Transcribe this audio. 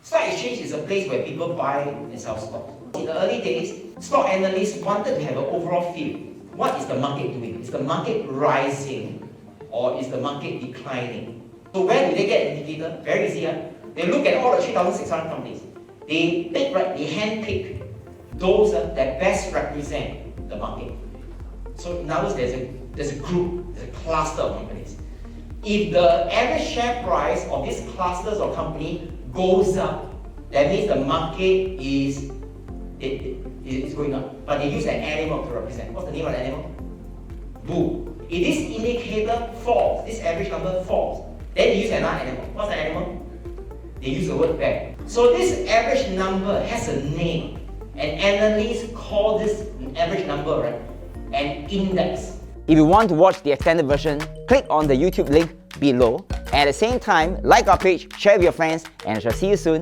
Stock exchange is a place where people buy and sell stocks. In the early days, stock analysts wanted to have an overall feel. What is the market doing? Is the market rising or is the market declining? So where do they get an indicator? Very easy. They look at all the 3,600 companies. They handpick those that best represent the market. So in other words, there's a group, there's a cluster of companies. If the average share price of these clusters of company goes up, that means the market is going up. But they use an animal to represent. What's the name of the animal? Bull. If this indicator falls, this average number falls, then they use another animal. What's the animal? They use the word bear. So this average number has a name. And analysts call this average number, right, an index. If you want to watch the extended version, click on the YouTube link below. At the same time, like our page, share with your friends, and I shall see you soon